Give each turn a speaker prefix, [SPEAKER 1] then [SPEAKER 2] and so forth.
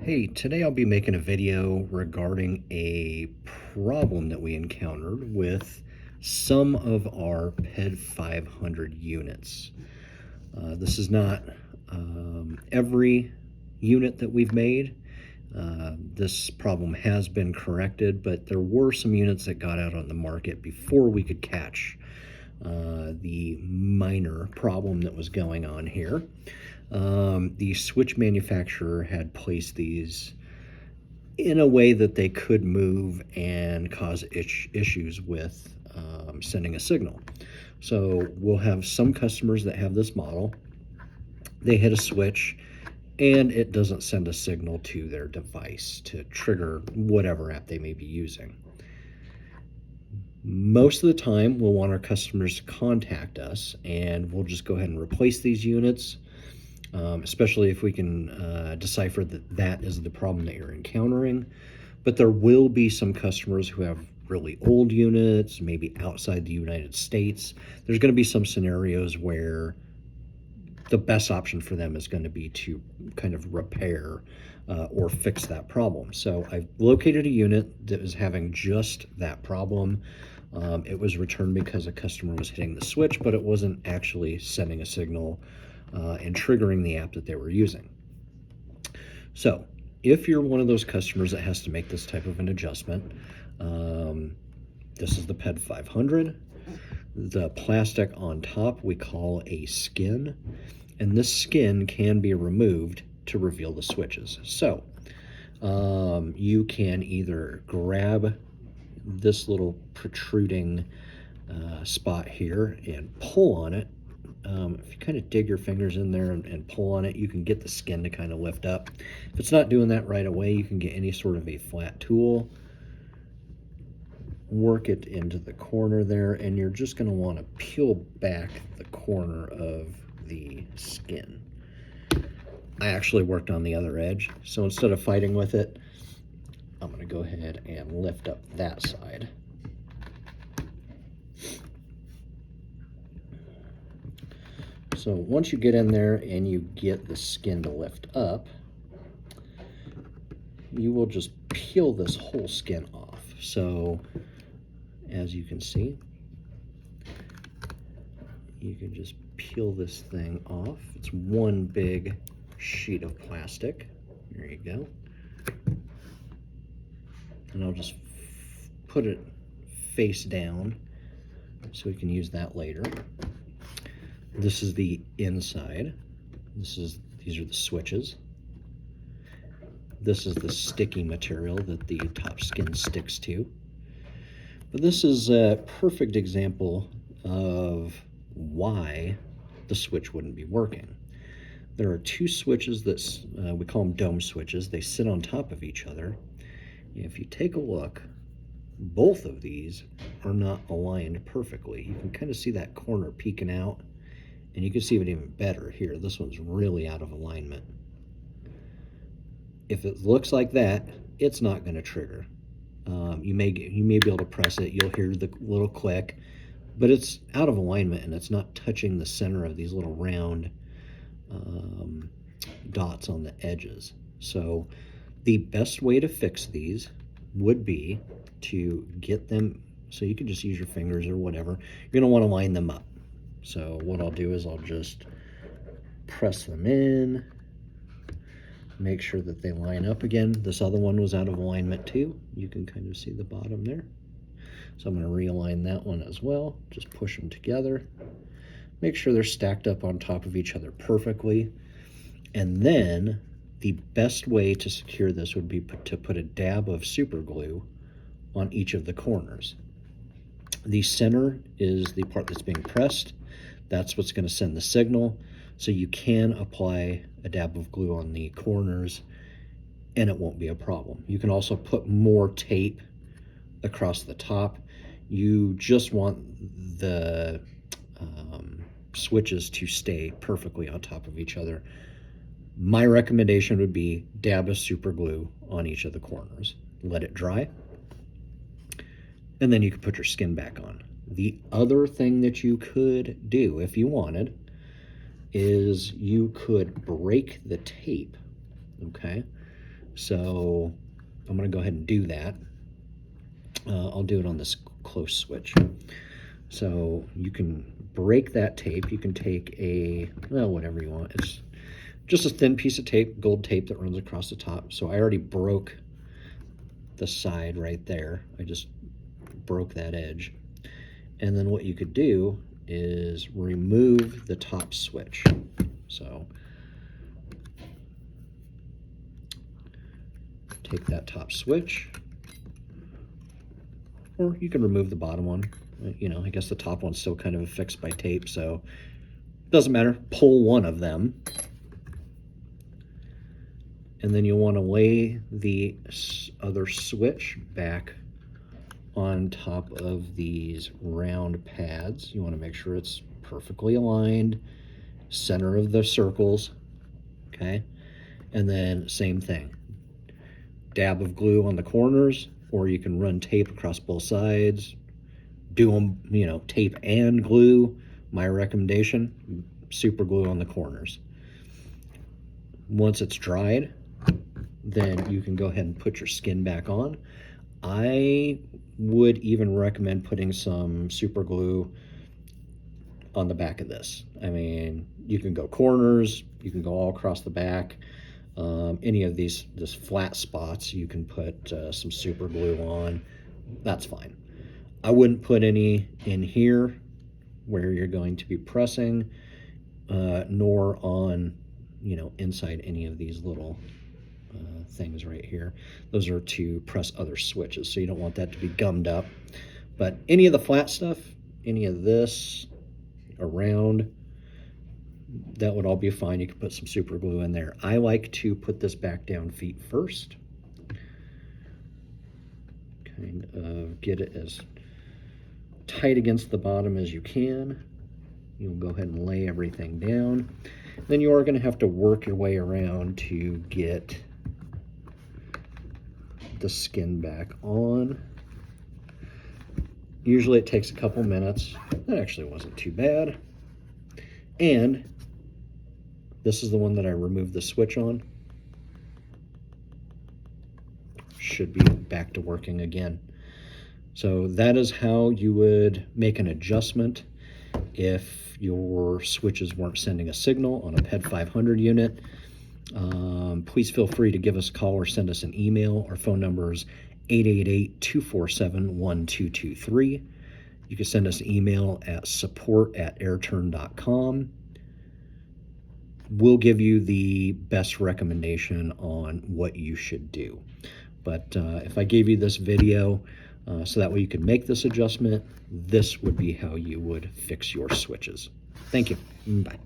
[SPEAKER 1] Hey, today I'll be making a video regarding a problem that we encountered with some of our PED 500 units. This is not every unit that we've made. This problem has been corrected, but there were some units that got out on the market before we could catch the minor problem that was going on here. The switch manufacturer had placed these in a way that they could move and cause issues with sending a signal. So we'll have some customers that have this model. They hit a switch and it doesn't send a signal to their device to trigger whatever app they may be using. Most of the time, we'll want our customers to contact us and we'll just go ahead and replace these units, especially if we can decipher that that is the problem that you're encountering. But there will be some customers who have really old units, maybe outside the United States. There's going to be some scenarios where the best option for them is going to be to kind of repair or fix that problem. So I've located a unit that is having just that problem. It was returned because a customer was hitting the switch, but it wasn't actually sending a signal and triggering the app that they were using. So if you're one of those customers that has to make this type of an adjustment, this is the PED 500. The plastic on top we call a skin, and this skin can be removed to reveal the switches. So you can either grab this little protruding spot here and pull on it. If you kind of dig your fingers in there and pull on it, you can get the skin to kind of lift up. If it's not doing that right away, you can get any sort of a flat tool, work it into the corner there, and you're just going to want to peel back the corner of the skin. I actually worked on the other edge, so instead of fighting with it, I'm going to go ahead and lift up that side. So once you get in there and you get the skin to lift up, you will just peel this whole skin off. So as you can see, you can just peel this thing off. It's one big sheet of plastic. There you go. And I'll just put it face down so we can use that later. This is the inside. These are the switches. This is the sticky material that the top skin sticks to. But this is a perfect example of why the switch wouldn't be working. There are two switches that we call them dome switches. They sit on top of each other. If you take a look, both of these are not aligned perfectly. You can kind of see that corner peeking out, and you can see it even better here. This one's really out of alignment. If it looks like that, it's not going to trigger. You may be able to press it, you'll hear the little click, but it's out of alignment and it's not touching the center of these little round dots on the edges. So the best way to fix these would be to get them, so you can just use your fingers or whatever. You're going to want to line them up. So what I'll do is I'll just press them in, make sure that they line up again. This other one was out of alignment too. You can kind of see the bottom there. So I'm going to realign that one as well. Just push them together. Make sure they're stacked up on top of each other perfectly. And then the best way to secure this would be to put a dab of super glue on each of the corners. The center is the part that's being pressed. That's what's going to send the signal. So you can apply a dab of glue on the corners and it won't be a problem. You can also put more tape across the top. You just want the switches to stay perfectly on top of each other. My recommendation would be dab of super glue on each of the corners. Let it dry, and then you can put your skin back on. The other thing that you could do if you wanted is you could break the tape, okay? So I'm going to go ahead and do that. I'll do it on this close switch. So you can break that tape. You can take whatever you want. It's just a thin piece of tape, gold tape that runs across the top. So I already broke the side right there. I just broke that edge. And then what you could do is remove the top switch. So take that top switch, or you can remove the bottom one. I guess the top one's still kind of affixed by tape, so doesn't matter. Pull one of them, and then you'll want to lay the other switch back on top of these round pads. You want to make sure it's perfectly aligned, center of the circles, okay? And then same thing. Dab of glue on the corners, or you can run tape across both sides. Do them, tape and glue. My recommendation, super glue on the corners. Once it's dried, then you can go ahead and put your skin back on. I would even recommend putting some super glue on the back of this. I mean, you can go corners, you can go all across the back. Any of these flat spots, you can put some super glue on. That's fine. I wouldn't put any in here where you're going to be pressing, nor on, inside any of these little things right here. Those are to press other switches, so you don't want that to be gummed up. But any of the flat stuff, any of this around, that would all be fine. You can put some super glue in there. I like to put this back down feet first. Kind of get it as tight against the bottom as you can. You'll go ahead and lay everything down. Then you are going to have to work your way around to get the skin back on. Usually it takes a couple minutes. That actually wasn't too bad. And this is the one that I removed the switch on. Should be back to working again. So that is how you would make an adjustment if your switches weren't sending a signal on a PED 500 unit. Please feel free to give us a call or send us an email. Our phone number is 888-247-1223. You can send us an email at support@airturn.com. We'll give you the best recommendation on what you should do. But if I gave you this video so that way you could make this adjustment, this would be how you would fix your switches. Thank you. Bye.